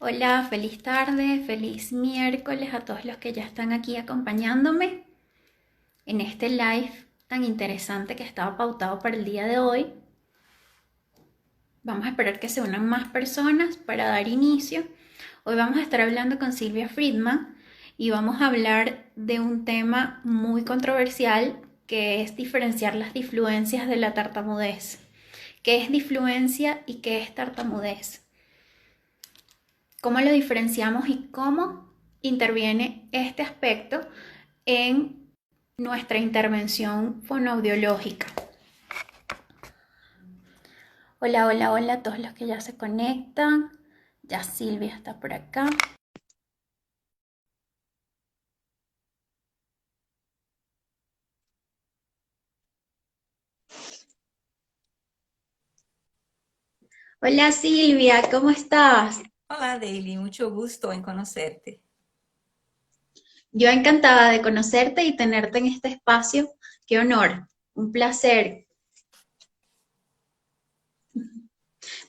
Hola, feliz tarde, feliz miércoles a todos los que ya están aquí acompañándome en este live tan interesante que estaba pautado para el día de hoy. Vamos a esperar que se unan más personas para dar inicio. Hoy vamos a estar hablando con Silvia Friedman y vamos a hablar de un tema muy controversial que es diferenciar las difluencias de la tartamudez. ¿Qué es difluencia y qué es tartamudez? ¿Cómo lo diferenciamos y cómo interviene este aspecto en nuestra intervención fonoaudiológica? Hola, hola, hola a todos los que ya se conectan. Ya Silvia está por acá. Hola Silvia, ¿cómo estás? Hola, Daily, mucho gusto en conocerte. Yo encantada de conocerte y tenerte en este espacio. Qué honor, un placer.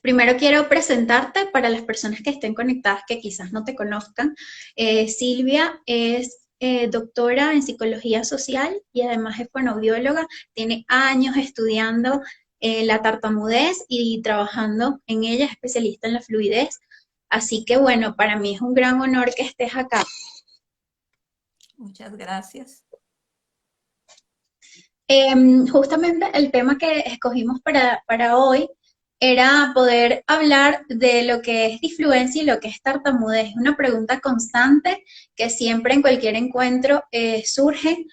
Primero quiero presentarte para las personas que estén conectadas que quizás no te conozcan. Silvia es doctora en psicología social y además es fonoaudióloga. Tiene años estudiando la tartamudez y trabajando en ella, es especialista en la fluidez. Así que bueno, para mí es un gran honor que estés acá. Muchas gracias. Justamente el tema que escogimos para hoy era poder hablar de lo que es disfluencia y lo que es tartamudez. Es una pregunta constante que siempre en cualquier encuentro surge.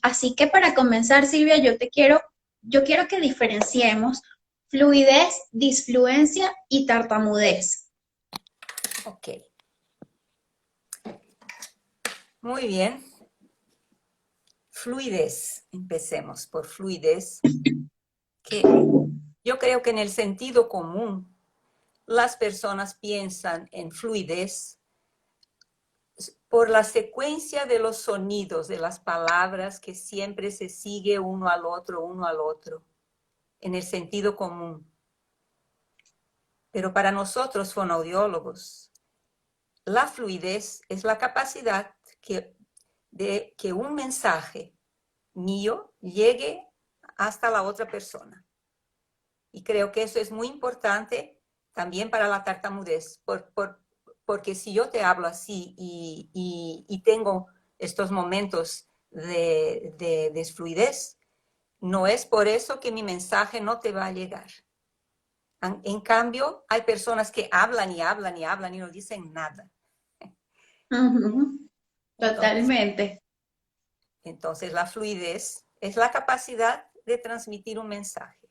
Así que para comenzar, Silvia, yo quiero que diferenciemos fluidez, disfluencia y tartamudez. Ok, muy bien. Fluidez. Empecemos por fluidez, que yo creo que en el sentido común las personas piensan en fluidez por la secuencia de los sonidos de las palabras que siempre se sigue uno al otro, en el sentido común. Pero para nosotros, fonoaudiólogos, la fluidez es la capacidad de que un mensaje mío llegue hasta la otra persona. Y creo que eso es muy importante también para la tartamudez, porque si yo te hablo así y tengo estos momentos de desfluidez, no es por eso que mi mensaje no te va a llegar. En cambio, hay personas que hablan y hablan y hablan y no dicen nada. Ujú, Entonces, totalmente. entonces la fluidez es la capacidad de transmitir un mensaje.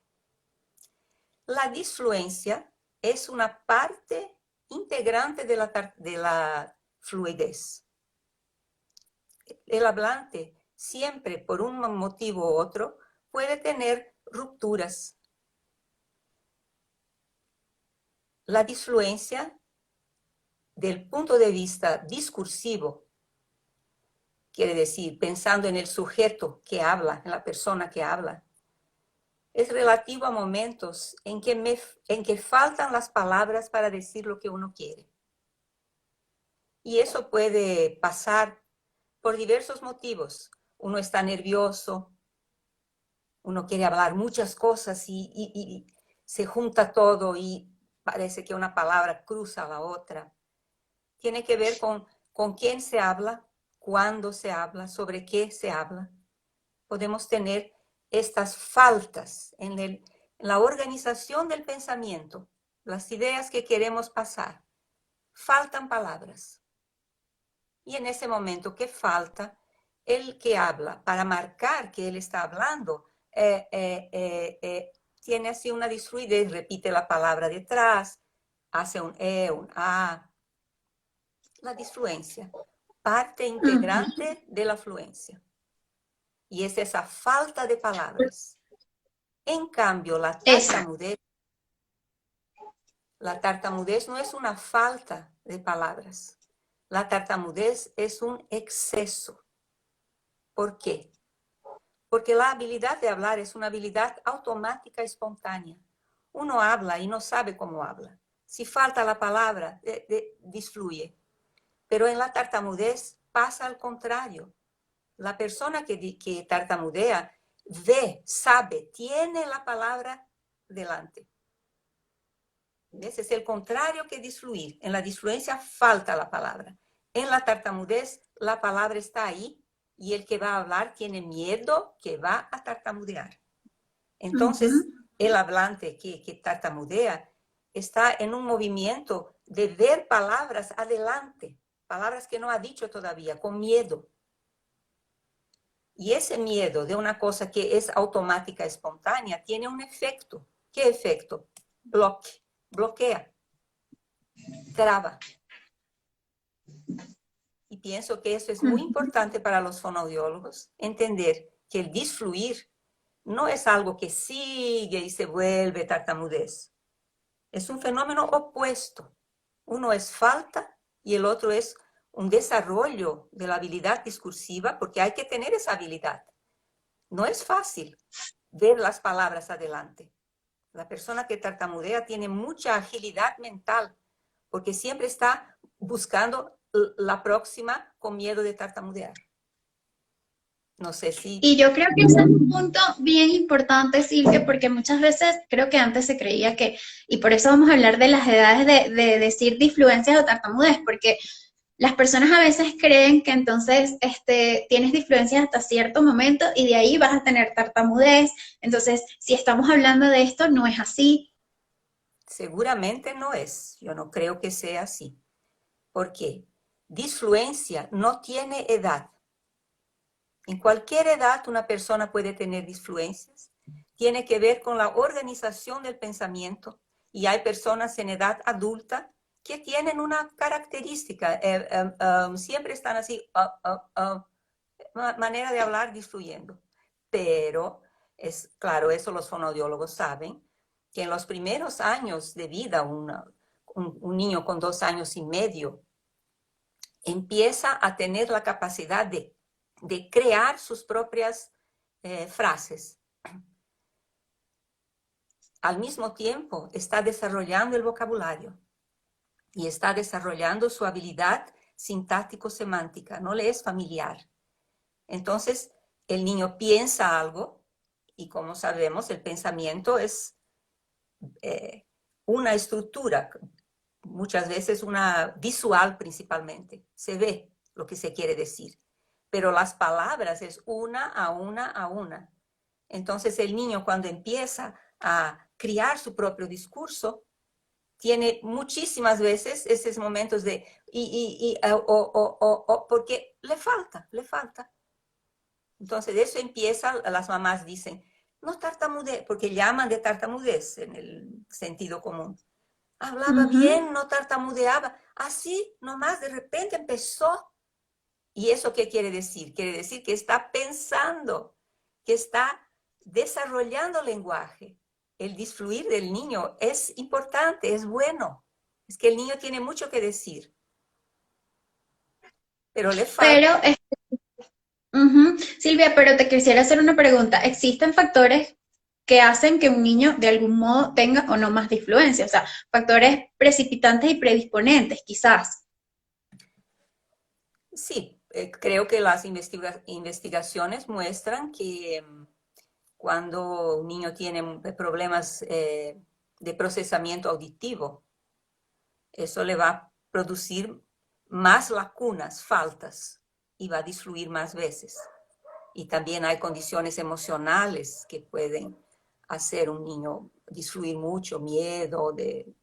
La disfluencia es una parte integrante de la fluidez. El hablante siempre, por un motivo u otro, puede tener rupturas. La disfluencia, del punto de vista discursivo, quiere decir, pensando en el sujeto que habla, en la persona que habla, es relativo a momentos en que faltan las palabras para decir lo que uno quiere. Y eso puede pasar por diversos motivos. Uno está nervioso, uno quiere hablar muchas cosas y se junta todo y parece que una palabra cruza a la otra. Tiene que ver con quién se habla, cuándo se habla, sobre qué se habla. Podemos tener estas faltas en la organización del pensamiento, las ideas que queremos pasar. Faltan palabras. Y en ese momento que falta, el que habla, para marcar que él está hablando, tiene así una disfluidez, repite la palabra detrás, hace un un a. La disfluencia, parte Ujú. integrante de la fluencia. Y es esa falta de palabras. En cambio, Exacto. la tartamudez no es una falta de palabras. La tartamudez es un exceso. ¿Por qué? Porque la habilidad de hablar es una habilidad automática, espontánea. Uno habla y no sabe cómo habla. Si falta la palabra, disfluye. Pero en la tartamudez pasa al contrario. La persona que tartamudea ve, sabe, tiene la palabra delante. ¿Ves? Es el contrario que disfluir. En la disfluencia falta la palabra. En la tartamudez la palabra está ahí y el que va a hablar tiene miedo que va a tartamudear. Entonces, el hablante que tartamudea está en un movimiento de ver palabras adelante, palabras que no ha dicho todavía, con miedo. Y ese miedo de una cosa que es automática, espontánea, tiene un efecto. ¿Qué efecto? Bloquea, traba. Y pienso que eso es muy importante para los fonoaudiólogos, entender que el disfluir no es algo que sigue y se vuelve tartamudez. Es un fenómeno opuesto. Uno es falta y el otro es un desarrollo de la habilidad discursiva, porque hay que tener esa habilidad. No es fácil ver las palabras adelante. La persona que tartamudea tiene mucha agilidad mental, porque siempre está buscando la próxima con miedo de tartamudear. No sé si... Y yo creo que ese es un punto bien importante, Silvia, porque muchas veces creo que antes se creía que, y por eso vamos a hablar de las edades de decir disfluencias o tartamudez, porque las personas a veces creen que entonces tienes disfluencias hasta cierto momento y de ahí vas a tener tartamudez. Entonces, si estamos hablando de esto, no es así. Seguramente no es. Yo no creo que sea así. ¿Por qué? Disfluencia no tiene edad. En cualquier edad una persona puede tener disfluencias. Tiene que ver con la organización del pensamiento. Y hay personas en edad adulta que tienen una característica. Siempre están así, manera de hablar disfluyendo. Pero, es claro, eso los fonoaudiólogos saben, que en los primeros años de vida, un niño con 2 años y medio empieza a tener la capacidad de crear sus propias frases. Al mismo tiempo, está desarrollando el vocabulario y está desarrollando su habilidad sintáctico-semántica. No le es familiar. Entonces, el niño piensa algo y, como sabemos, el pensamiento es una estructura, muchas veces una visual principalmente. Se ve lo que se quiere decir. Pero las palabras es una a una a una. Entonces el niño cuando empieza a crear su propio discurso, tiene muchísimas veces esos momentos de porque le falta. Entonces de eso empieza, las mamás dicen, no tartamudez, porque llaman de tartamudez en el sentido común. Hablaba bien, no tartamudeaba. Así nomás de repente empezó. ¿Y eso qué quiere decir? Quiere decir que está pensando, que está desarrollando lenguaje. El disfluir del niño es importante, es bueno. Es que el niño tiene mucho que decir. Pero le falta. Pero, Silvia, pero te quisiera hacer una pregunta. ¿Existen factores que hacen que un niño de algún modo tenga o no más disfluencia? O sea, factores precipitantes y predisponentes, quizás. Sí, creo que las investigaciones muestran que cuando un niño tiene problemas de procesamiento auditivo, eso le va a producir más lacunas, faltas, y va a disfluir más veces. Y también hay condiciones emocionales que pueden hacer un niño disfluir mucho, miedo de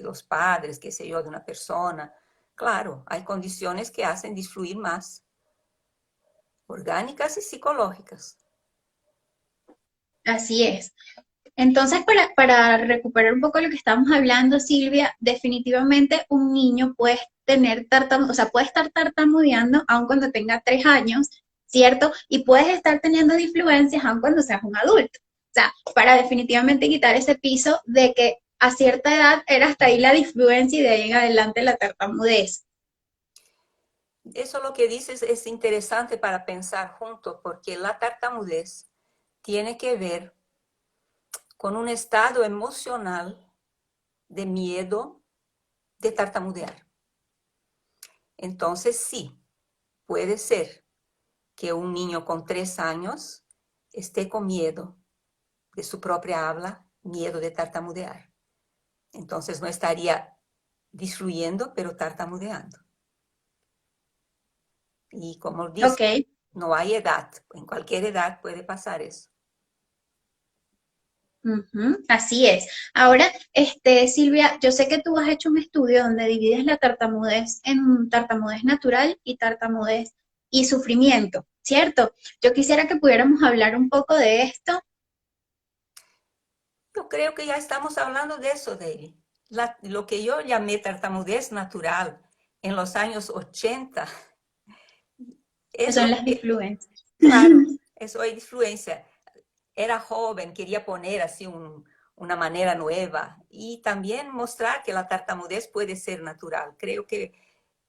los padres, qué sé yo, de una persona. Claro, hay condiciones que hacen disfluir más, orgánicas y psicológicas. Así es. Entonces, para recuperar un poco lo que estamos hablando, Silvia, definitivamente un niño puede tener o sea, puede estar tartamudeando aun cuando tenga 3 años, ¿cierto? Y puedes estar teniendo disfluencias aun cuando seas un adulto. O sea, para definitivamente quitar ese piso de que a cierta edad era hasta ahí la disfluencia y de ahí en adelante la tartamudez. Eso lo que dices es interesante para pensar juntos, porque la tartamudez tiene que ver con un estado emocional de miedo de tartamudear. Entonces, sí, puede ser que un niño con 3 años esté con miedo de su propia habla, miedo de tartamudear. Entonces no estaría disfluyendo, pero tartamudeando. Y como dice, Ok. no hay edad, en cualquier edad puede pasar eso. Ujú, así es. Ahora, Silvia, yo sé que tú has hecho un estudio donde divides la tartamudez en tartamudez natural y tartamudez y sufrimiento, ¿cierto? Yo quisiera que pudiéramos hablar un poco de esto. Yo creo que ya estamos hablando de eso, David. Lo que yo llamé tartamudez natural en los años 80 Que es son lo las que, disfluencias. claro, eso es influencia. Era joven, quería poner así una manera nueva y también mostrar que la tartamudez puede ser natural. Creo que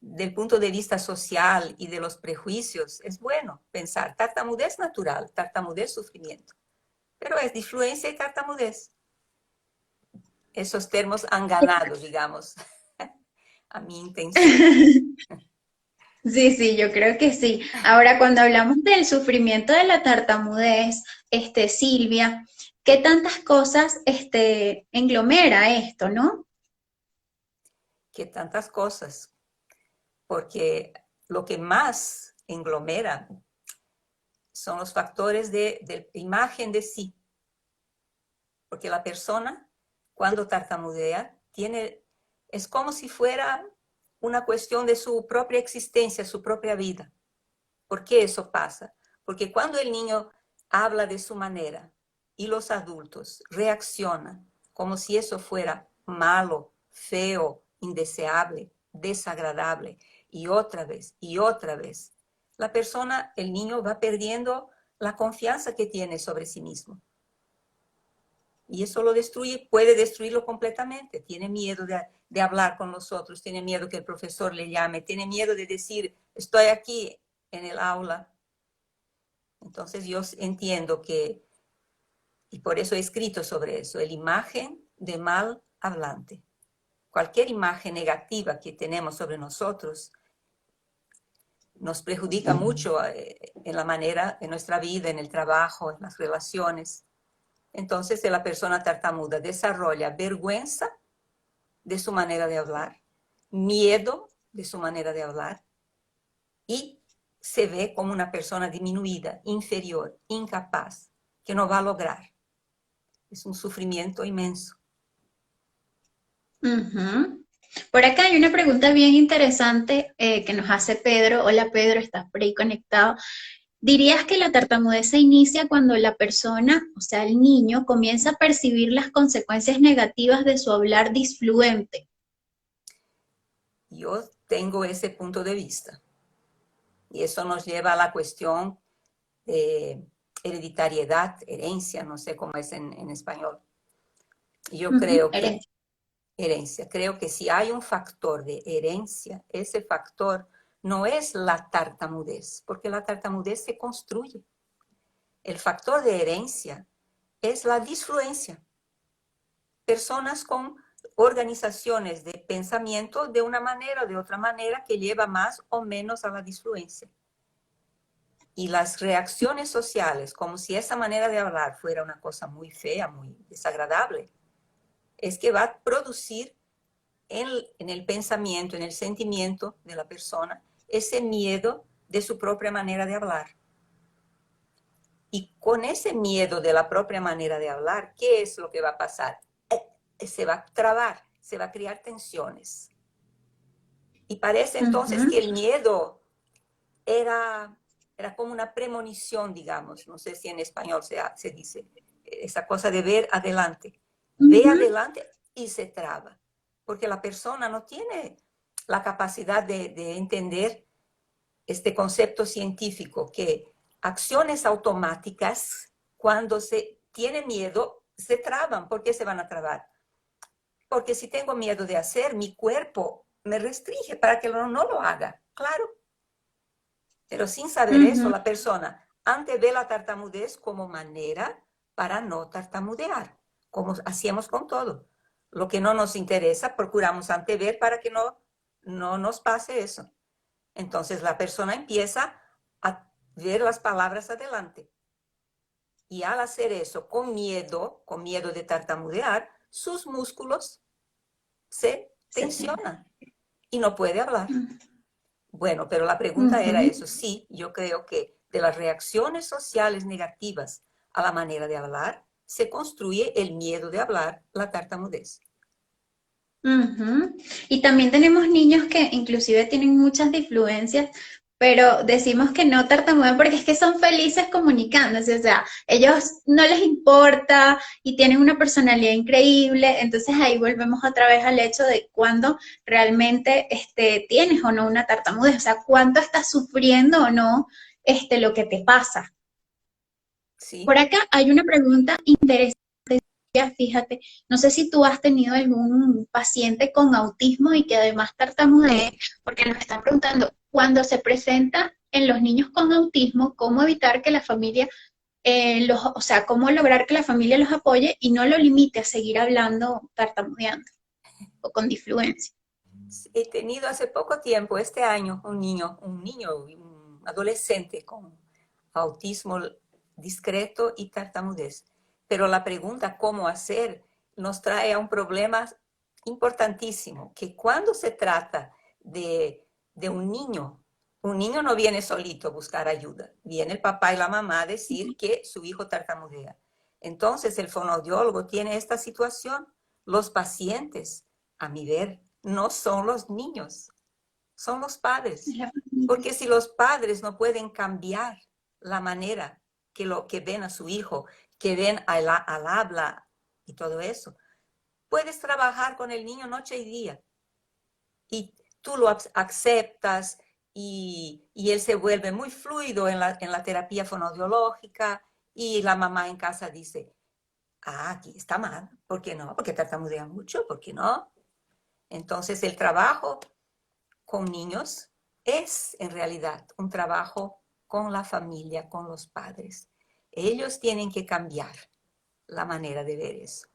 del punto de vista social y de los prejuicios es bueno pensar tartamudez natural, tartamudez sufrimiento, pero es disfluencia y tartamudez. Esos términos han ganado, digamos, a mi intención. Sí, sí, yo creo que sí. Ahora, cuando hablamos del sufrimiento de la tartamudez, Silvia, ¿qué tantas cosas, englomera esto, no? Que tantas cosas, porque lo que más englomera son los factores de imagen de sí, porque la persona cuando tartamudea es como si fuera una cuestión de su propia existencia, su propia vida. ¿Por qué eso pasa? Porque cuando el niño habla de su manera y los adultos reaccionan como si eso fuera malo, feo, indeseable, desagradable, y otra vez, la persona, el niño va perdiendo la confianza que tiene sobre sí mismo. Y eso lo destruye, puede destruirlo completamente. Tiene miedo de hablar con los otros, tiene miedo que el profesor le llame, tiene miedo de decir, estoy aquí en el aula. Entonces yo entiendo que, y por eso he escrito sobre eso, la imagen de mal hablante. Cualquier imagen negativa que tenemos sobre nosotros nos perjudica mucho en la manera, en nuestra vida, en el trabajo, en las relaciones. Entonces, si la persona tartamuda desarrolla vergüenza de su manera de hablar, miedo de su manera de hablar y se ve como una persona disminuida, inferior, incapaz, que no va a lograr. Es un sufrimiento inmenso. Ujú. Por acá hay una pregunta bien interesante que nos hace Pedro. Hola Pedro, ¿estás por ahí conectado? ¿Dirías que la tartamudez se inicia cuando la persona, o sea, el niño, comienza a percibir las consecuencias negativas de su hablar disfluente? Yo tengo ese punto de vista. Y eso nos lleva a la cuestión de hereditariedad, herencia, no sé cómo es en español. Yo Ujú, creo que herencia. herencia, creo que si hay un factor de herencia, ese factor no es la tartamudez, porque la tartamudez se construye. El factor de herencia es la disfluencia. Personas con organizaciones de pensamiento de una manera o de otra manera que lleva más o menos a la disfluencia. Y las reacciones sociales, como si esa manera de hablar fuera una cosa muy fea, muy desagradable, es que va a producir en el pensamiento, en el sentimiento de la persona, ese miedo de su propia manera de hablar. Y con ese miedo de la propia manera de hablar, ¿qué es lo que va a pasar? Se va a trabar, se va a crear tensiones. Y parece entonces Ujú, que el miedo era como una premonición, digamos, no sé si en español se dice, esa cosa de ver adelante. Ve ujú, adelante y se traba, porque la persona no tiene la capacidad de entender este concepto científico, que acciones automáticas, cuando se tiene miedo, se traban. ¿Por qué se van a trabar? Porque si tengo miedo de hacer, mi cuerpo me restringe para que no lo haga. Claro, pero sin saber eso, ujú. la persona antes ve la tartamudez como manera para no tartamudear, como hacíamos con todo. Lo que no nos interesa, procuramos antever para que no nos pase eso. Entonces la persona empieza a ver las palabras adelante. Y al hacer eso con miedo de tartamudear, sus músculos se tensionan y no puede hablar. Bueno, pero la pregunta era eso. Sí, yo creo que de las reacciones sociales negativas a la manera de hablar, se construye el miedo de hablar, la tartamudez. Ujú. Y también tenemos niños que inclusive tienen muchas disfluencias, pero decimos que no tartamudean porque es que son felices comunicándose, o sea, ellos no les importa y tienen una personalidad increíble, entonces ahí volvemos otra vez al hecho de cuándo realmente tienes o no una tartamudez, o sea, cuánto estás sufriendo o no lo que te pasa. Sí. Por acá hay una pregunta interesante. Fíjate, no sé si tú has tenido algún paciente con autismo y que además tartamudee, porque nos están preguntando, cuando se presenta en los niños con autismo, ¿cómo evitar que la familia, o sea, cómo lograr que la familia los apoye y no lo limite a seguir hablando tartamudeando o con disfluencia? He tenido hace poco tiempo, este año, un adolescente con autismo discreto y tartamudez. Pero la pregunta cómo hacer nos trae a un problema importantísimo, que cuando se trata de un niño no viene solito a buscar ayuda, viene el papá y la mamá a decir que su hijo tartamudea. Entonces el fonoaudiólogo tiene esta situación. Los pacientes, a mi ver, no son los niños, son los padres. Porque si los padres no pueden cambiar la manera que ven a su hijo, que ven al habla y todo eso, puedes trabajar con el niño noche y día. Y tú lo aceptas y él se vuelve muy fluido en la terapia fonoaudiológica y la mamá en casa dice, aquí está mal, ¿por qué no? Porque tartamudea mucho, ¿por qué no? Entonces el trabajo con niños es en realidad un trabajo con la familia, con los padres. Ellos tienen que cambiar la manera de ver eso.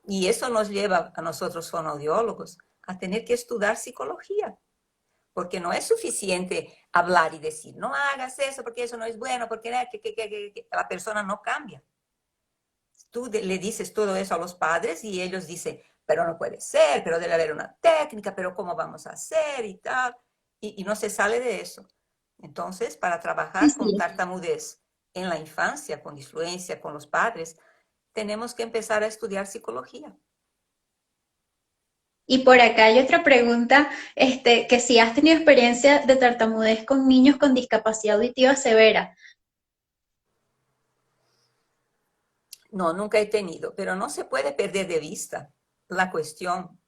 Y eso nos lleva a nosotros fonoaudiólogos a tener que estudiar psicología, porque no es suficiente hablar y decir, no hagas eso porque eso no es bueno, porque la persona no cambia. Tú le dices todo eso a los padres y ellos dicen, pero no puede ser, pero debe haber una técnica, pero ¿cómo vamos a hacer y tal? Y no se sale de eso. Entonces, para Sí, trabajar con sí. tartamudez en la infancia, con disfluencia, con los padres, tenemos que empezar a estudiar psicología. Y por acá hay otra pregunta, que si has tenido experiencia de tartamudez con niños con discapacidad auditiva severa. No, nunca he tenido, pero no se puede perder de vista la cuestión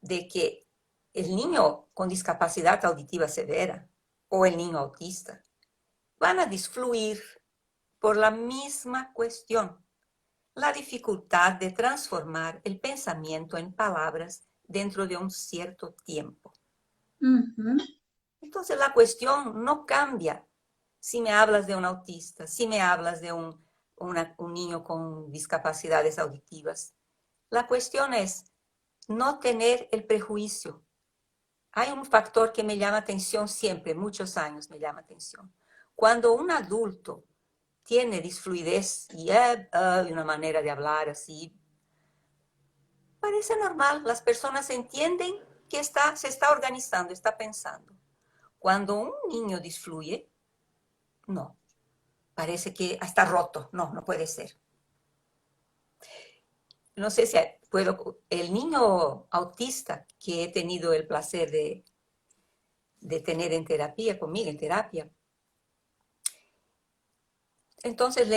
de que el niño con discapacidad auditiva severa o el niño autista van a disfluir por la misma cuestión, la dificultad de transformar el pensamiento en palabras dentro de un cierto tiempo. Ujú. Entonces la cuestión no cambia si me hablas de un autista, si me hablas de un niño con discapacidades auditivas. La cuestión es no tener el prejuicio. Hay un factor que me llama atención siempre, muchos años me llama atención. Cuando un adulto tiene disfluidez y una manera de hablar así, parece normal, las personas entienden que se está organizando, está pensando. Cuando un niño disfluye, no, parece que está roto, no puede ser. No sé si el niño autista que he tenido el placer de tener en terapia, conmigo en terapia, entonces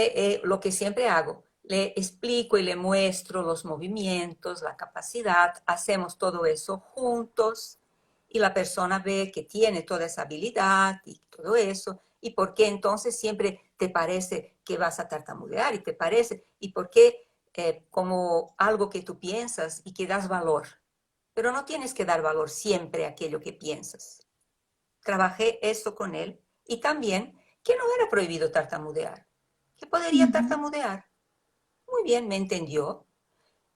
lo que siempre hago, le explico y le muestro los movimientos, la capacidad, hacemos todo eso juntos y la persona ve que tiene toda esa habilidad y todo eso. ¿Y por qué entonces siempre te parece que vas a tartamudear? ¿Y te parece? ¿Y por qué como algo que tú piensas y que das valor? Pero no tienes que dar valor siempre a aquello que piensas. Trabajé eso con él y también que no era prohibido tartamudear, que podría Ujú. tartamudear. Muy bien, me entendió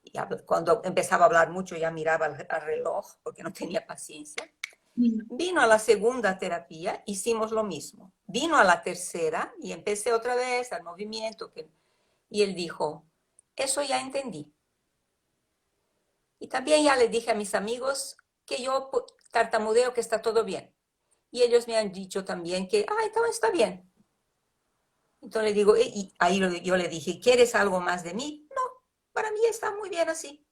Y cuando empezaba a hablar mucho ya miraba al reloj porque no tenía paciencia. Vino a la segunda terapia, hicimos lo mismo. Vino a la tercera y empecé otra vez al movimiento. Y él dijo, eso ya entendí. Y también ya le dije a mis amigos que yo tartamudeo, que está todo bien. Y ellos me han dicho también que, está bien. Entonces le digo, y ahí yo le dije, ¿quieres algo más de mí? No, para mí está muy bien así.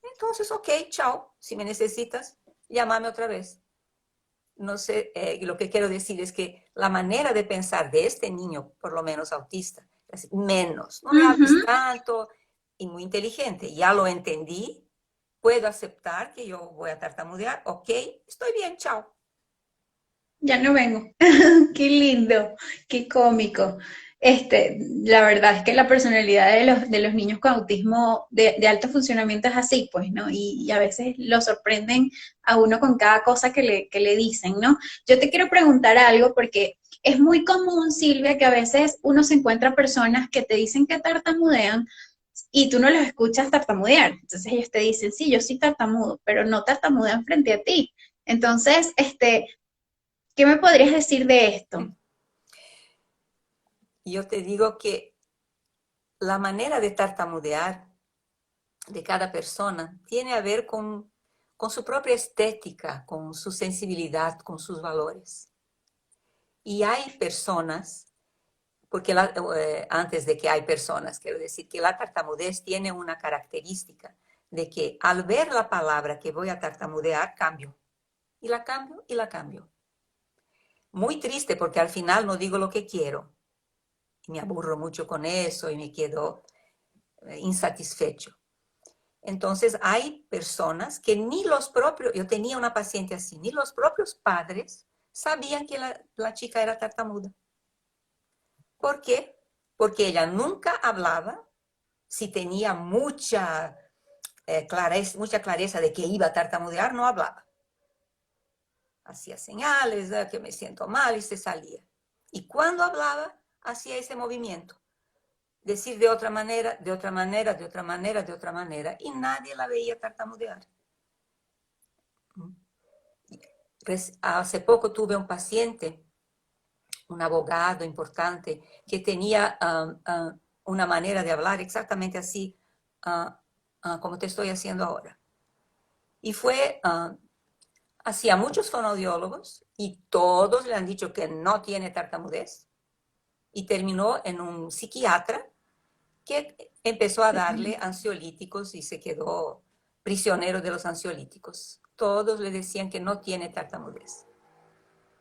Entonces, ok, chao. Si me necesitas, llámame otra vez. No sé, lo que quiero decir es que la manera de pensar de este niño, por lo menos autista, es menos, no me hables Ujú. tanto y muy inteligente. Ya lo entendí, puedo aceptar que yo voy a tartamudear, ok, estoy bien, chao. Ya no vengo. Qué lindo, qué cómico. La verdad es que la personalidad de los niños con autismo de alto funcionamiento es así, pues, ¿no? Y a veces lo sorprenden a uno con cada cosa que le dicen, ¿no? Yo te quiero preguntar algo porque es muy común, Silvia, que a veces uno se encuentra personas que te dicen que tartamudean y tú no los escuchas tartamudear. Entonces ellos te dicen, sí, yo sí tartamudo, pero no tartamudean frente a ti. Entonces, ¿qué me podrías decir de esto? Yo te digo que la manera de tartamudear de cada persona tiene a ver con su propia estética, con su sensibilidad, con sus valores. Y hay personas, porque antes de que hay personas, quiero decir que la tartamudez tiene una característica de que al ver la palabra que voy a tartamudear, cambio. Y la cambio y la cambio. Muy triste porque al final no digo lo que quiero. Y me aburro mucho con eso y me quedo insatisfecho. Entonces hay personas que ni los propios, yo tenía una paciente así, ni los propios padres sabían que la chica era tartamuda. ¿Por qué? Porque ella nunca hablaba, si tenía mucha clareza de que iba a tartamudear, no hablaba. Hacía señales, que me siento mal y se salía. Y cuando hablaba, hacía ese movimiento. Decir de otra manera, de otra manera, de otra manera, de otra manera, y nadie la veía tartamudear. Hace poco tuve un paciente, un abogado importante, que tenía una manera de hablar exactamente así, como te estoy haciendo ahora. Y fue hacia muchos fonodiólogos y todos le han dicho que no tiene tartamudez. Y terminó en un psiquiatra que empezó a darle ansiolíticos y se quedó prisionero de los ansiolíticos. Todos le decían que no tiene tartamudez.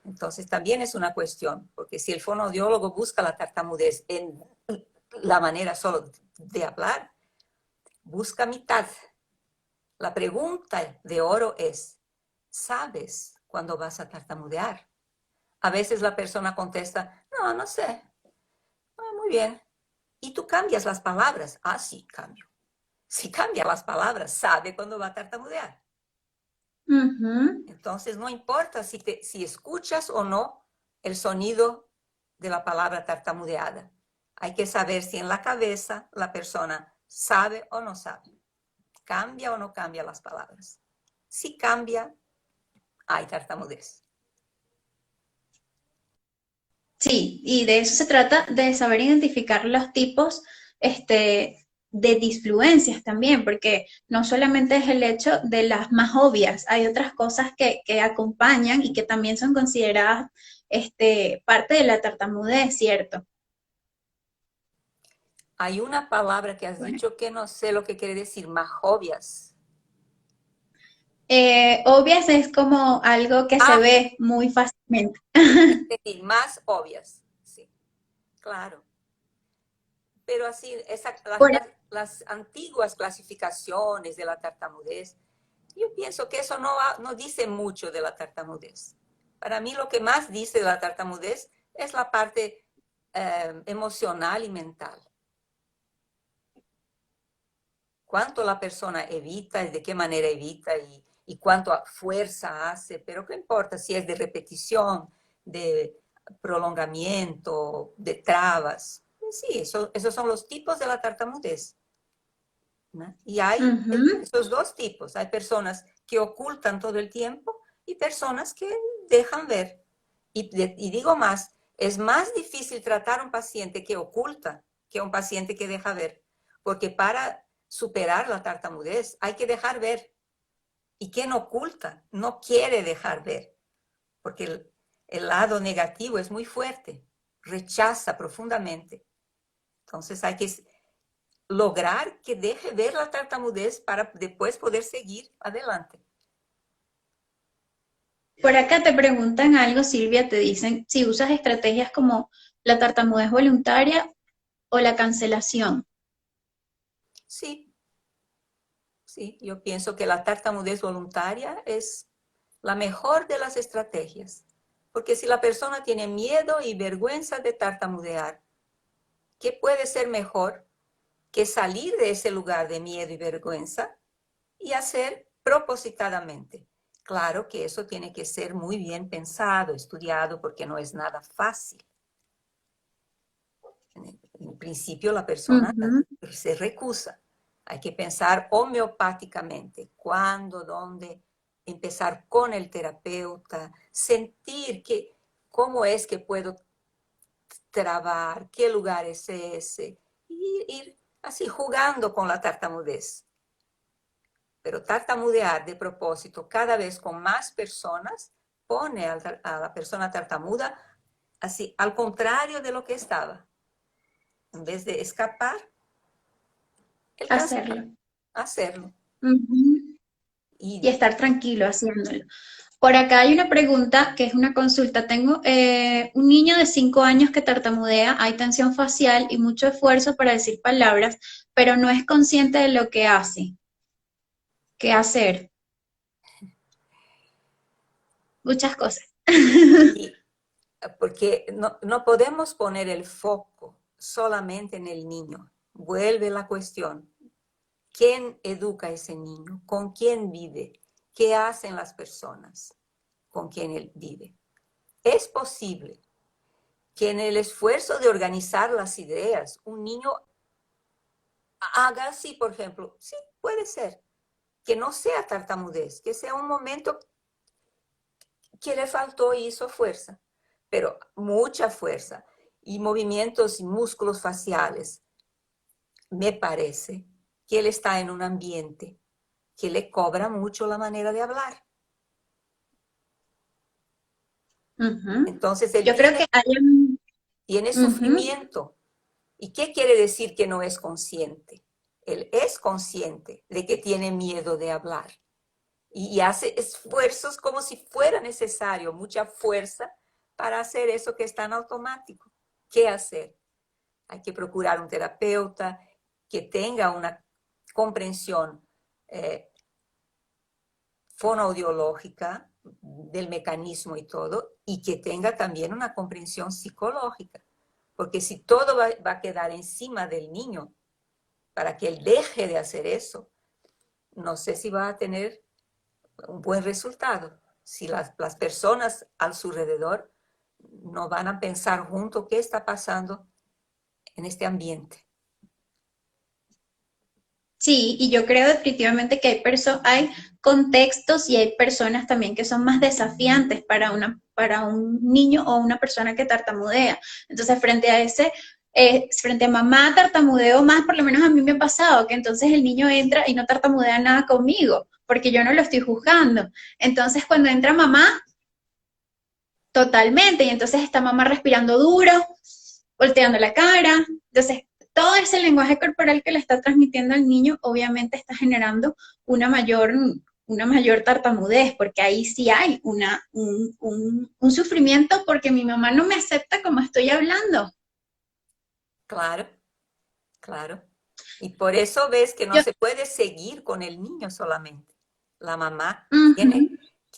Entonces también es una cuestión, porque si el fonoaudiólogo busca la tartamudez en la manera solo de hablar, busca mitad. La pregunta de oro es, ¿sabes cuándo vas a tartamudear? A veces la persona contesta, no, no sé. Muy bien. Y tú cambias las palabras. Sí, cambio. Si cambia las palabras, sabe cuándo va a tartamudear. Ujú. Entonces, no importa si escuchas o no el sonido de la palabra tartamudeada. Hay que saber si en la cabeza la persona sabe o no sabe. Cambia o no cambia las palabras. Si cambia, hay tartamudez. Sí, y de eso se trata, de saber identificar los tipos, de disfluencias también, porque no solamente es el hecho de las más obvias, hay otras cosas que acompañan y que también son consideradas, parte de la tartamudez, ¿cierto? Hay una palabra que has Bueno, dicho que no sé lo que quiere decir, majobias. obvias es como algo que se Ya ve muy fácilmente. entendí, más obvias. Sí, claro. Pero así, Por las antiguas clasificaciones de la tartamudez, yo pienso que eso no dice mucho de la tartamudez. Para mí lo que más dice de la tartamudez es la parte emocional y mental. Cuánto la persona evita y de qué manera evita y cuánto fuerza hace, pero qué importa si es de repetición, de prolongamiento, de trabas. Sí, esos son los tipos de la tartamudez. ¿no? Y hay Ujú. esos dos tipos. Hay personas que ocultan todo el tiempo y personas que dejan ver. Y digo más, es más difícil tratar a un paciente que oculta que a un paciente que deja ver. Porque para superar la tartamudez hay que dejar ver. Y quien oculta no quiere dejar ver. Porque el lado negativo es muy fuerte. Rechaza profundamente. Entonces hay que lograr que deje ver la tartamudez para después poder seguir adelante. Por acá te preguntan algo, Silvia, te dicen si usas estrategias como la tartamudez voluntaria o la cancelación. Sí, sí, yo pienso que la tartamudez voluntaria es la mejor de las estrategias. Porque si la persona tiene miedo y vergüenza de tartamudear, ¿qué puede ser mejor que salir de ese lugar de miedo y vergüenza y hacer propositadamente? Claro que eso tiene que ser muy bien pensado, estudiado, porque no es nada fácil. En principio la persona Ujú. se recusa. Hay que pensar homeopáticamente cuándo, dónde, empezar con el terapeuta, sentir que, cómo es que puedo trabar, qué lugar es ese, y ir así jugando con la tartamudez. Pero tartamudear de propósito cada vez con más personas pone a la persona tartamuda así al contrario de lo que estaba. En vez de escapar, el cancelar, Hacerlo. hacerlo. Ujú. Y Y estar tranquilo haciéndolo. Por acá hay una pregunta que es una consulta. Tengo un niño de 5 años que tartamudea, hay tensión facial y mucho esfuerzo para decir palabras, pero no es consciente de lo que hace. ¿Qué hacer? Muchas cosas. y porque no podemos poner el foco solamente en el niño. Vuelve la cuestión. ¿Quién educa a ese niño? ¿Con quién vive? ¿Qué hacen las personas con quien él vive? Es posible que en el esfuerzo de organizar las ideas, un niño haga así, por ejemplo. Sí, puede ser. Que no sea tartamudez, que sea un momento que le faltó y hizo fuerza, pero mucha fuerza y movimientos y músculos faciales. Me parece que él está en un ambiente que le cobra mucho la manera de hablar. Ujú. Entonces él Yo creo que hay un... tiene Ujú. sufrimiento. ¿Y qué quiere decir que no es consciente? Él es consciente de que tiene miedo de hablar y hace esfuerzos como si fuera necesario, mucha fuerza para hacer eso que está en automático. ¿Qué hacer? Hay que procurar un terapeuta que tenga una comprensión eh, fonoaudiológica del mecanismo y todo, y que tenga también una comprensión psicológica. Porque si todo va a quedar encima del niño para que él deje de hacer eso, no sé si va a tener un buen resultado. Si las personas a su alrededor no van a pensar junto qué está pasando en este ambiente. Sí, y yo creo definitivamente que hay contextos y hay personas también que son más desafiantes para un niño o una persona que tartamudea. Entonces, frente a mamá tartamudeo más, por lo menos a mí me ha pasado, que entonces el niño entra y no tartamudea nada conmigo, porque yo no lo estoy juzgando. Entonces, cuando entra mamá, totalmente, y entonces está mamá respirando duro, volteando la cara. Entonces, todo ese lenguaje corporal que le está transmitiendo al niño, obviamente está generando una mayor, una mayor tartamudez, porque ahí sí hay un sufrimiento porque mi mamá no me acepta como estoy hablando. Claro, claro. Y por eso ves que no Yo, se puede seguir con el niño solamente. La mamá ujú.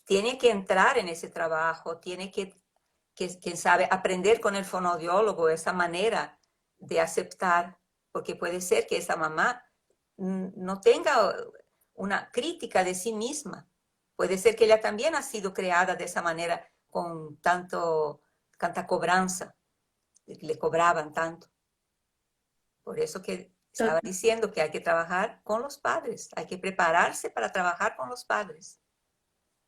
tiene que entrar en ese trabajo, tiene que, quién sabe, aprender con el fonoaudiólogo esa manera de aceptar, porque puede ser que esa mamá no tenga una crítica de sí misma. Puede ser que ella también ha sido creada de esa manera, con tanta cobranza, le cobraban tanto. Por eso que Estaba diciendo que hay que trabajar con los padres, hay que prepararse para trabajar con los padres.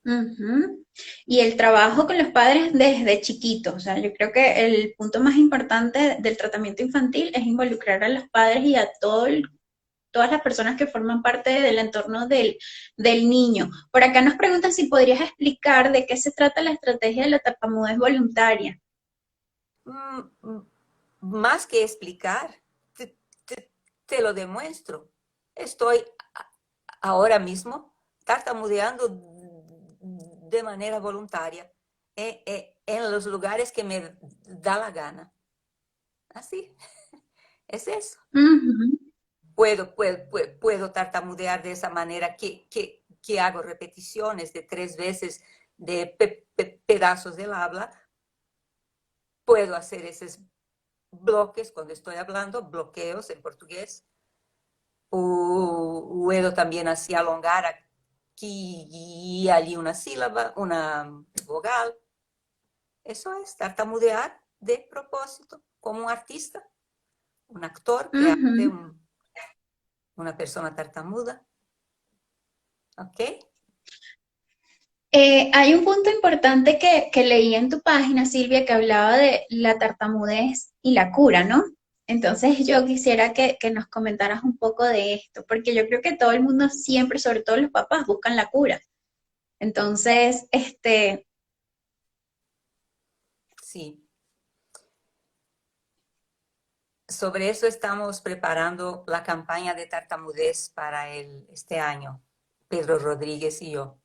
Ujú. Y el trabajo con los padres desde chiquitos. O sea, yo creo que el punto más importante del tratamiento infantil es involucrar a los padres y a todas las personas que forman parte del entorno del niño. Por acá nos preguntan si podrías explicar de qué se trata la estrategia de la tartamudez voluntaria. Mm, mm, Más que explicar, te lo demuestro. Estoy ahora mismo tartamudeando de manera voluntaria en los lugares que me da la gana. Así, es eso. Ujú, Puedo tartamudear de esa manera que hago repeticiones de 3 veces de pedazos del habla. Puedo hacer esos bloques cuando estoy hablando, bloqueos en portugués. Puedo también así alongar aquí y allí una sílaba, una vogal. Eso es tartamudear de propósito, como un artista, un actor que hace ujú. una persona tartamuda. ¿Ok? Hay un punto importante que leí en tu página, Silvia, que hablaba de la tartamudez y la cura, ¿no? Entonces yo quisiera que nos comentaras un poco de esto, porque yo creo que todo el mundo siempre, sobre todo los papás, buscan la cura. Entonces, Sí. Sobre eso estamos preparando la campaña de tartamudez para este año, Pedro Rodríguez y yo.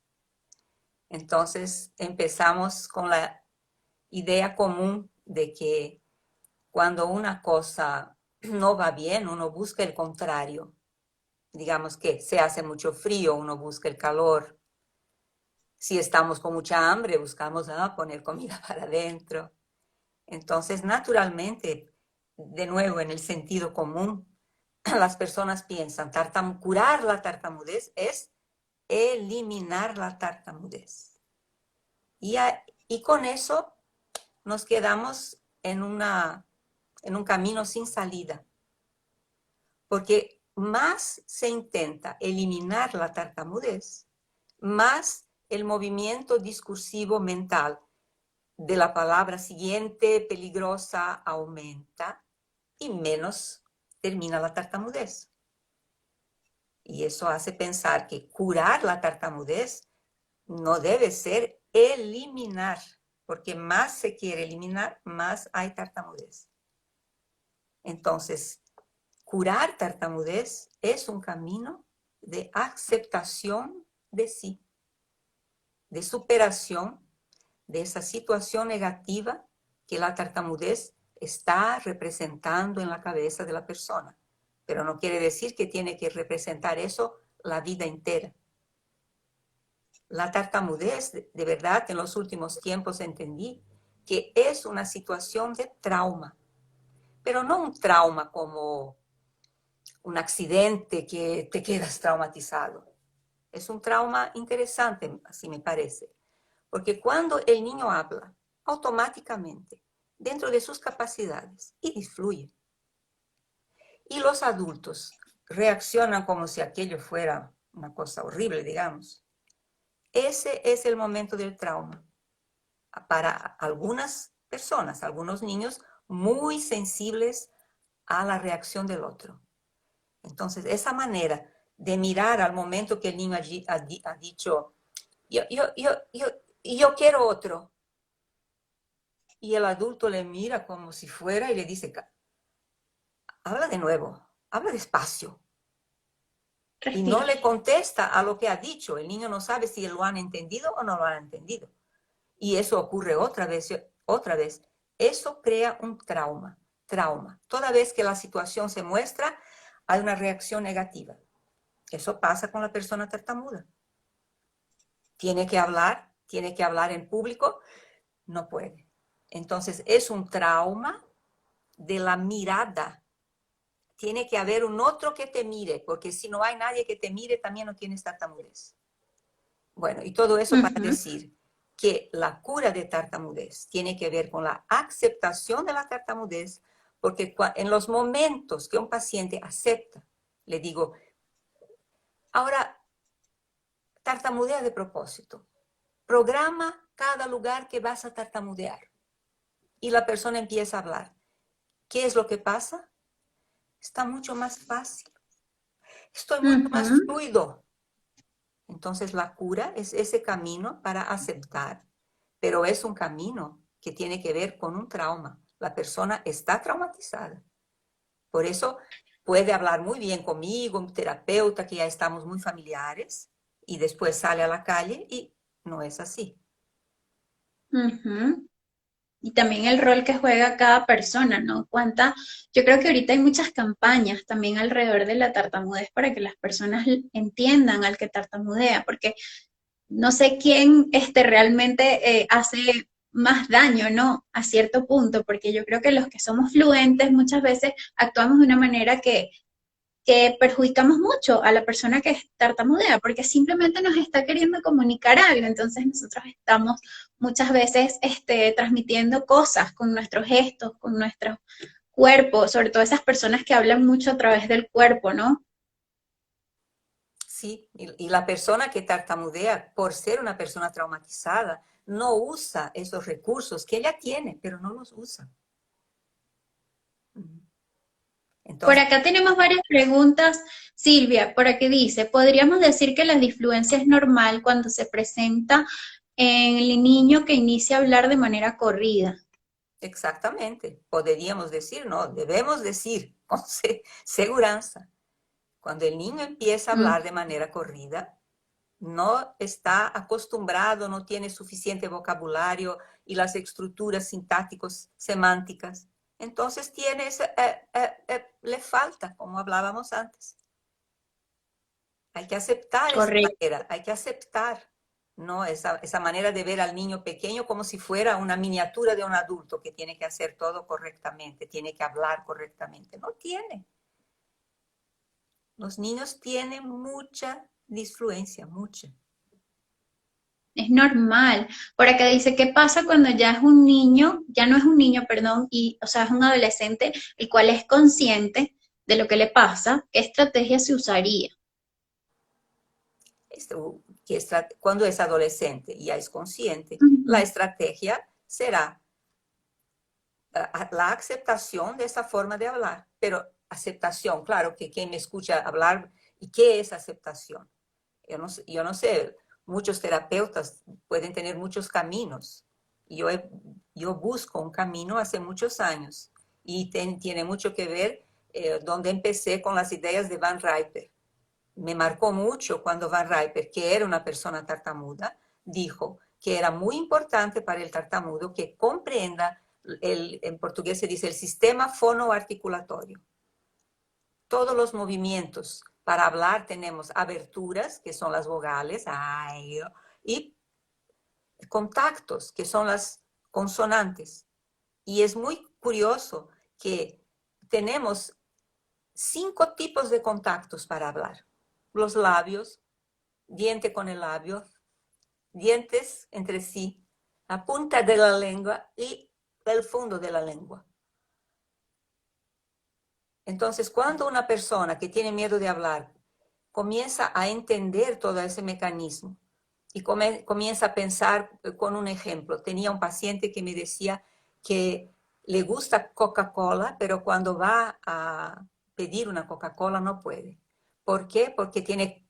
Entonces empezamos con la idea común de que cuando una cosa no va bien, uno busca el contrario. Digamos que se hace mucho frío, uno busca el calor. Si estamos con mucha hambre, buscamos poner comida para adentro. Entonces, naturalmente, de nuevo, en el sentido común, las personas piensan, curar la tartamudez es eliminar la tartamudez. Y con eso nos quedamos en un camino sin salida, porque más se intenta eliminar la tartamudez, más el movimiento discursivo mental de la palabra siguiente peligrosa aumenta y menos termina la tartamudez. Y eso hace pensar que curar la tartamudez no debe ser eliminar, porque más se quiere eliminar, más hay tartamudez. Entonces, curar tartamudez es un camino de aceptación de sí, de superación de esa situación negativa que la tartamudez está representando en la cabeza de la persona. Pero no quiere decir que tiene que representar eso la vida entera. La tartamudez, de verdad, en los últimos tiempos entendí que es una situación de trauma, pero no un trauma como un accidente que te quedas traumatizado. Es un trauma interesante, así me parece, porque cuando el niño habla, automáticamente, dentro de sus capacidades, y disfluye, y los adultos reaccionan como si aquello fuera una cosa horrible, digamos, ese es el momento del trauma. Para algunas personas, algunos niños muy sensibles a la reacción del otro. Entonces, esa manera de mirar al momento que el niño ha dicho, yo, yo, yo, yo, yo quiero otro, y el adulto le mira como si fuera y le dice, habla de nuevo, habla despacio. Y no respira. le contesta a lo que ha dicho. El niño no sabe si lo han entendido o no lo han entendido. Y eso ocurre otra vez, otra vez. Eso crea un trauma, trauma. Toda vez que la situación se muestra, hay una reacción negativa. Eso pasa con la persona tartamuda. Tiene que hablar en público, no puede. Entonces es un trauma de la mirada. Tiene que haber un otro que te mire, porque si no hay nadie que te mire, también no tienes tartamudez. Bueno, y todo eso para Ujú. decir que la cura de tartamudez tiene que ver con la aceptación de la tartamudez porque en los momentos que un paciente acepta, le digo, ahora tartamudea de propósito, programa cada lugar que vas a tartamudear. Y la persona empieza a hablar. ¿Qué es lo que pasa? Está mucho más fácil. Estoy mucho más Ujú. fluido. Entonces la cura es ese camino para aceptar, pero es un camino que tiene que ver con un trauma. La persona está traumatizada. Por eso puede hablar muy bien conmigo, un terapeuta, que ya estamos muy familiares, y después sale a la calle y no es así. Ujú. Y también el rol que juega cada persona, ¿no? Yo creo que ahorita hay muchas campañas también alrededor de la tartamudez para que las personas entiendan al que tartamudea, porque no sé quién realmente hace más daño, ¿no? A cierto punto, porque yo creo que los que somos fluentes muchas veces actuamos de una manera que perjudicamos mucho a la persona que tartamudea, porque simplemente nos está queriendo comunicar algo, entonces nosotros estamos muchas veces transmitiendo cosas con nuestros gestos, con nuestro cuerpo, sobre todo esas personas que hablan mucho a través del cuerpo, ¿no? Sí, y la persona que tartamudea, por ser una persona traumatizada, no usa esos recursos que ella tiene, pero no los usa. Por Entonces, acá tenemos varias preguntas. Silvia, por aquí dice, ¿podríamos decir que la disfluencia es normal cuando se presenta en el niño que inicia a hablar de manera corrida? exactamente, podríamos decir, no, debemos decir con seguridad, cuando el niño empieza a Mm, hablar de manera corrida, no está acostumbrado, no tiene suficiente vocabulario y las estructuras sintácticos semánticas. Entonces tiene le falta, como hablábamos antes. Hay que aceptar esa correcto. manera, hay que aceptar, ¿no? Esa manera de ver al niño pequeño como si fuera una miniatura de un adulto que tiene que hacer todo correctamente, tiene que hablar correctamente. No tiene. Los niños tienen mucha disfluencia, mucha. Es normal. Por acá dice, ¿qué pasa cuando ya es un niño, ya no es un niño, perdón, y, o sea, es un adolescente, el cual es consciente de lo que le pasa? ¿Qué estrategia se usaría? Cuando es adolescente y ya es consciente, la Ujú. estrategia será la aceptación de esa forma de hablar. Pero aceptación, claro, que quien me escucha hablar, ¿y qué es aceptación? Yo no sé, muchos terapeutas pueden tener muchos caminos. Yo, yo busco un camino hace muchos años y tiene mucho que ver donde empecé con las ideas de Van Riper. Me marcó mucho cuando Van Riper, que era una persona tartamuda, dijo que era muy importante para el tartamudo que comprenda, en portugués se dice, el sistema fonoarticulatorio. Todos los movimientos para hablar tenemos aberturas, que son las vocales, y contactos, que son las consonantes. Y es muy curioso que tenemos 5 tipos de contactos para hablar. Los labios, diente con el labio, dientes entre sí, la punta de la lengua y el fondo de la lengua. Entonces, cuando una persona que tiene miedo de hablar comienza a entender todo ese mecanismo y comienza a pensar con un ejemplo, tenía un paciente que me decía que le gusta Coca-Cola, pero cuando va a pedir una Coca-Cola no puede. ¿Por qué? Porque tiene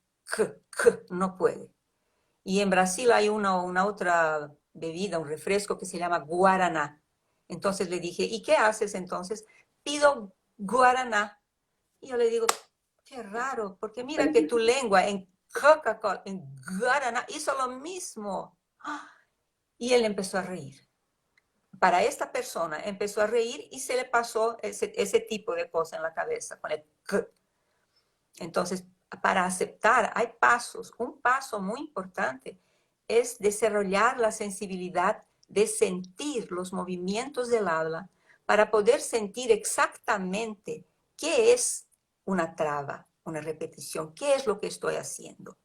no puede. Y en Brasil hay una otra bebida, un refresco que se llama guaraná. Entonces le dije, ¿y qué haces entonces? Pido guaraná. Y yo le digo, qué raro, porque mira que tu lengua en Coca-Cola, en guaraná, hizo lo mismo. Y él empezó a reír. Para esta persona empezó a reír y se le pasó ese tipo de cosa en la cabeza con el K. Entonces, para aceptar, hay pasos. Un paso muy importante es desarrollar la sensibilidad de sentir los movimientos del habla para poder sentir exactamente qué es una traba, una repetición, qué es lo que estoy haciendo.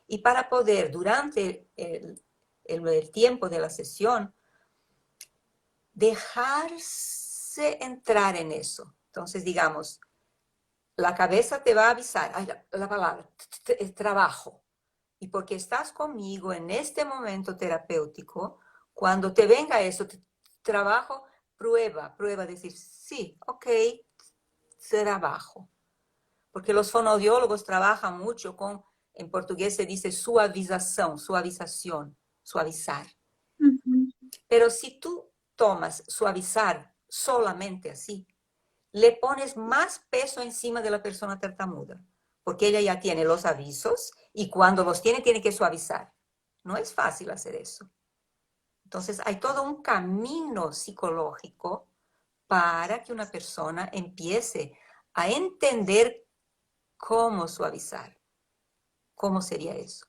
Y para poder, durante el tiempo de la sesión, dejar sé entrar en eso. Entonces, digamos, la cabeza te va a avisar, ay, la palabra, trabajo. Y porque estás conmigo en este momento terapéutico, cuando te venga eso, trabajo, prueba, decir, sí, ok, trabajo. Porque los fonoaudiólogos trabajan mucho con, en portugués se dice suavización, suavizar. Ujú. Pero si tú tomas suavizar solamente así, le pones más peso encima de la persona tartamuda, porque ella ya tiene los avisos y cuando los tiene, tiene que suavizar. No es fácil hacer eso. Entonces, hay todo un camino psicológico para que una persona empiece a entender cómo suavizar. ¿Cómo sería eso?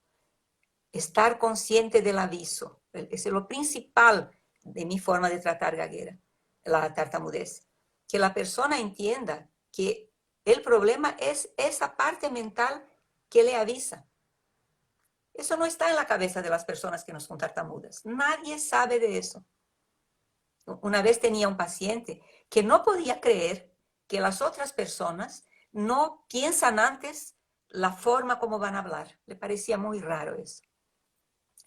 Estar consciente del aviso. Ese es lo principal de mi forma de tratar gaguera, la tartamudez. Que la persona entienda que el problema es esa parte mental que le avisa. Eso no está en la cabeza de las personas que no son tartamudas. Nadie sabe de eso. Una vez tenía un paciente que no podía creer que las otras personas no piensan antes la forma como van a hablar. Le parecía muy raro eso.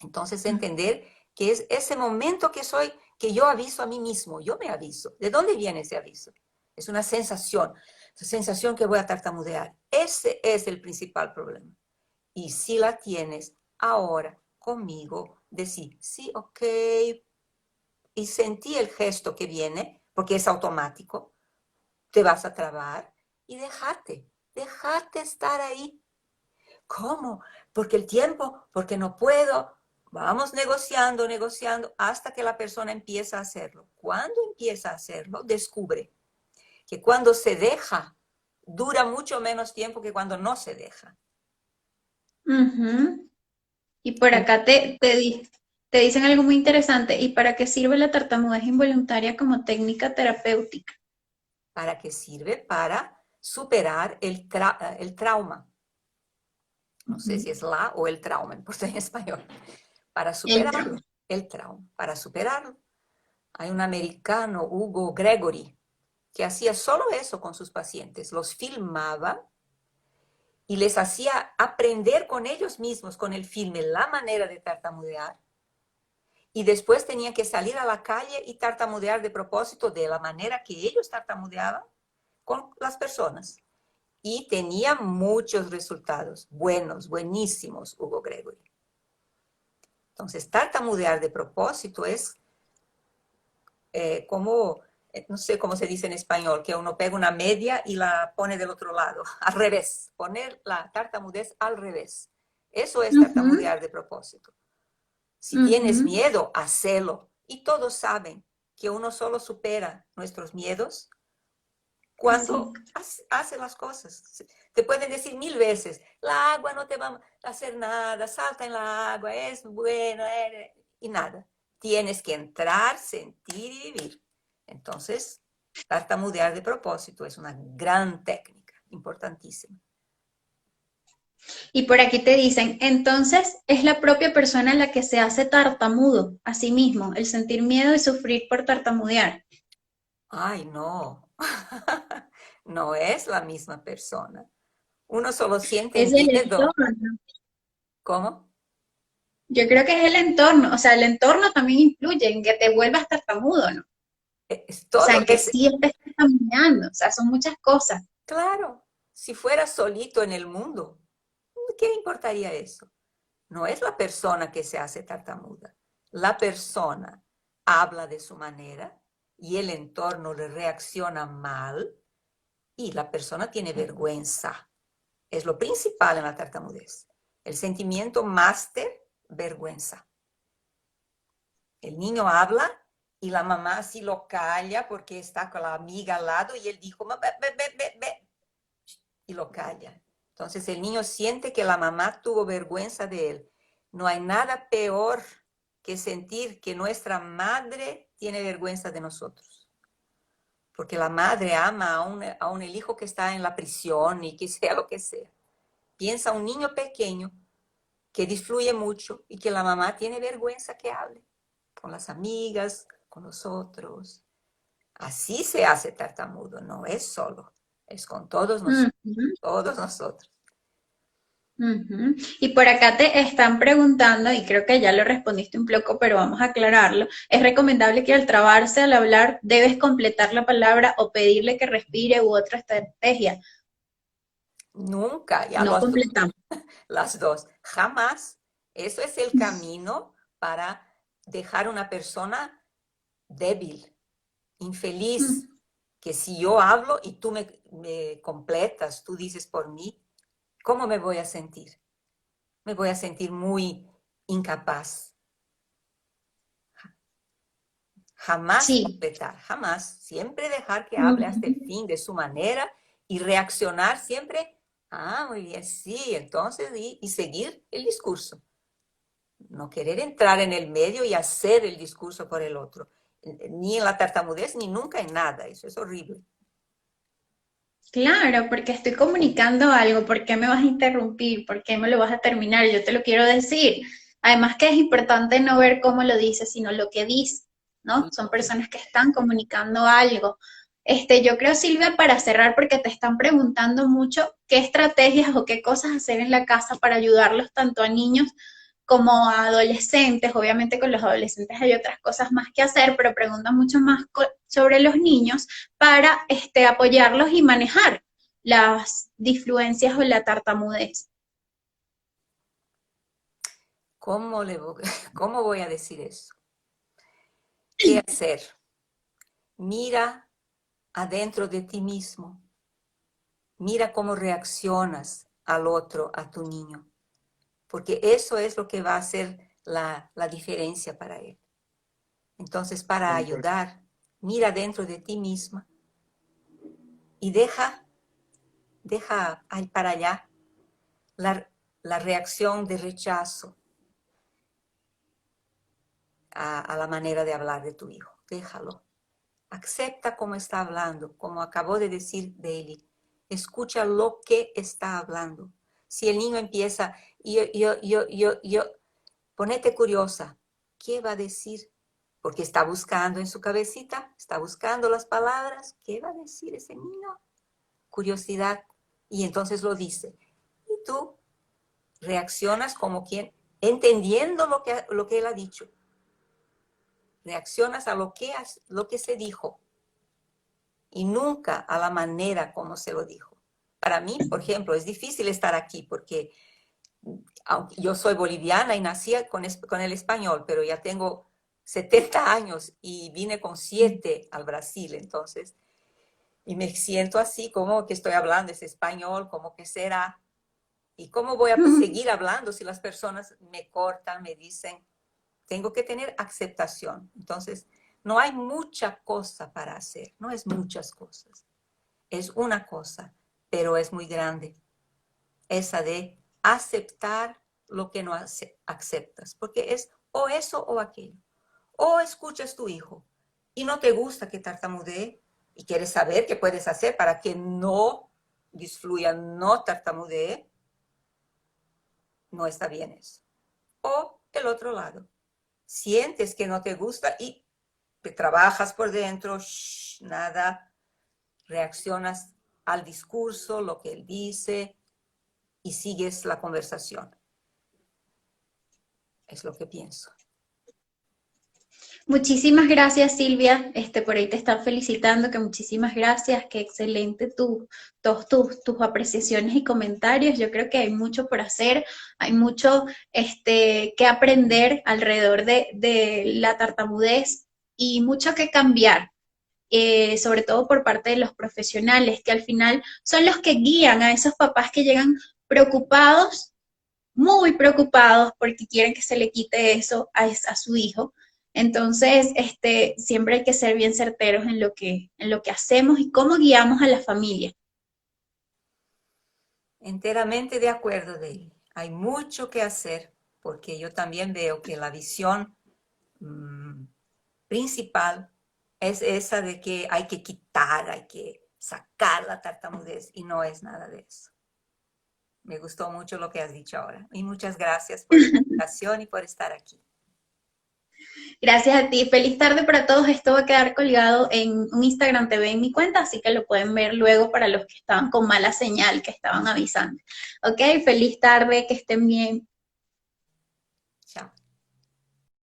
Entonces, entender que es ese momento que yo aviso a mí mismo, yo me aviso. ¿De dónde viene ese aviso? Es una sensación, esa sensación que voy a tartamudear. Ese es el principal problema. Y si la tienes ahora conmigo, decir, sí, ok, y sentí el gesto que viene, porque es automático, te vas a trabar y déjate estar ahí. ¿Cómo? Porque el tiempo, porque no puedo. Vamos negociando, hasta que la persona empieza a hacerlo. Cuando empieza a hacerlo, descubre que cuando se deja, dura mucho menos tiempo que cuando no se deja. Ujú. Y por acá te dicen algo muy interesante. ¿Y para qué sirve la tartamudez involuntaria como técnica terapéutica? ¿Para qué sirve? Para superar el trauma. No sé si Ujú. es la o el trauma en español. Para El trauma. superarlo, el trauma. Para superarlo. Hay un americano, Hugo Gregory, que hacía solo eso con sus pacientes. Los filmaba y les hacía aprender con ellos mismos, con el filme, la manera de tartamudear. Y después tenían que salir a la calle y tartamudear de propósito de la manera que ellos tartamudeaban con las personas. Y tenía muchos resultados, buenos, buenísimos, Hugo Gregory. Entonces, tartamudear de propósito es como, no sé cómo se dice en español, que uno pega una media y la pone del otro lado, al revés, poner la tartamudez al revés. Eso es Ujú, tartamudear de propósito. Si tienes ujú. miedo, hacelo. Y todos saben que uno solo supera nuestros miedos Así. cuando hace las cosas. Te pueden decir 1000 veces, la agua no te va a hacer nada, salta en la agua, es bueno, y nada. Tienes que entrar, sentir y vivir. Entonces, tartamudear de propósito es una gran técnica, importantísima. Y por aquí te dicen, entonces es la propia persona la que se hace tartamudo a sí mismo, el sentir miedo y sufrir por tartamudear. Ay, no, no es la misma persona. Uno solo siente Es el miedo. entorno. ¿Cómo? Yo creo que es el entorno, o sea, el entorno también influye en que te vuelvas tartamudo, ¿no? Es O sea, todo, en que siempre estés tartamudeando, o sea, son muchas cosas. claro, si fuera solito en el mundo, ¿qué importaría eso? No es la persona que se hace tartamuda. La persona habla de su manera y el entorno le reacciona mal y la persona tiene vergüenza. Es lo principal en la tartamudez. El sentimiento máster, vergüenza. El niño habla y la mamá así lo calla porque está con la amiga al lado y él dijo, ve, ve, ve, ve, y lo calla. Entonces el niño siente que la mamá tuvo vergüenza de él. No hay nada peor que sentir que nuestra madre tiene vergüenza de nosotros. Porque la madre ama a un el hijo que está en la prisión y que sea lo que sea. Piensa un niño pequeño que disfruye mucho y que la mamá tiene vergüenza que hable con las amigas, con los otros. Así se hace tartamudo, no es solo, es con Ujú, todos nosotros. ujú. Y por acá te están preguntando, y creo que ya lo respondiste un poco, pero vamos a aclararlo. ¿Es recomendable que al trabarse al hablar debes completar la palabra o pedirle que respire u otra estrategia? Nunca, ya No completamos. las dos, jamás. Eso es el camino para dejar una persona débil, infeliz, que si yo hablo y tú me completas, tú dices por mí, ¿cómo me voy a sentir? Me voy a sentir muy incapaz. Jamás Sí. completar, jamás. Siempre dejar que hable hasta el Ujú. fin de su manera y reaccionar siempre. Ah, muy bien, sí, entonces, y seguir el discurso. No querer entrar en el medio y hacer el discurso por el otro. Ni en la tartamudez, ni nunca en nada. Eso es horrible. Claro, porque estoy comunicando algo, ¿por qué me vas a interrumpir? ¿Por qué me lo vas a terminar? Yo te lo quiero decir. Además que es importante no ver cómo lo dice, sino lo que dice, ¿no? Son personas que están comunicando algo. Yo creo, Silvia, para cerrar, porque te están preguntando mucho qué estrategias o qué cosas hacer en la casa para ayudarlos tanto a niños como a adolescentes. Obviamente con los adolescentes hay otras cosas más que hacer, pero preguntan mucho más sobre los niños para apoyarlos y manejar las disfluencias o la tartamudez. ¿Cómo, ¿Cómo voy a decir eso? ¿Qué hacer? Mira adentro de ti mismo. Mira cómo reaccionas al otro, a tu niño. Porque eso es lo que va a hacer la diferencia para él. Entonces, para ayudar, mira dentro de ti misma y deja para allá la reacción de rechazo a la manera de hablar de tu hijo. Déjalo. Acepta cómo está hablando, como acabó de decir Daily. Escucha lo que está hablando. Si el niño empieza, ponete curiosa. ¿Qué va a decir? Porque está buscando en su cabecita, está buscando las palabras. ¿Qué va a decir ese niño? Curiosidad. Y entonces lo dice. Y tú reaccionas como quien, entendiendo lo que él ha dicho. Reaccionas a lo que se dijo y nunca a la manera como se lo dijo. Para mí, por ejemplo, es difícil estar aquí porque aunque yo soy boliviana y nací con el español, pero ya tengo 70 años y vine con 7 al Brasil, entonces, y me siento así como que estoy hablando ese español, como que será, y cómo voy a seguir hablando si las personas me cortan, me dicen, tengo que tener aceptación. Entonces, no hay mucha cosa para hacer, no es muchas cosas. Es una cosa, pero es muy grande. Esa de aceptar lo que no aceptas, porque es o eso o aquello. O escuchas a tu hijo y no te gusta que tartamudee y quieres saber qué puedes hacer para que no disfluya, no tartamudee, no está bien eso. O el otro lado, sientes que no te gusta y te trabajas por dentro, nada, reaccionas al discurso, lo que él dice y sigues la conversación. Es lo que pienso. Muchísimas gracias, Silvia. Por ahí te están felicitando, que muchísimas gracias, que excelente todos tus apreciaciones y comentarios. Yo creo que hay mucho por hacer, hay mucho que aprender alrededor de la tartamudez y mucho que cambiar. Sobre todo por parte de los profesionales, que al final son los que guían a esos papás que llegan preocupados, muy preocupados porque quieren que se le quite eso a su hijo. Entonces, siempre hay que ser bien certeros en lo que hacemos y cómo guiamos a la familia. Enteramente de acuerdo de él. Hay mucho que hacer porque yo también veo que la visión principal es esa de que hay que quitar, hay que sacar la tartamudez y no es nada de eso. Me gustó mucho lo que has dicho ahora y muchas gracias por la invitación y por estar aquí. Gracias a ti. Feliz tarde para todos. Esto va a quedar colgado en un Instagram TV en mi cuenta, así que lo pueden ver luego para los que estaban con mala señal, que estaban avisando. Ok, feliz tarde, que estén bien. Chao.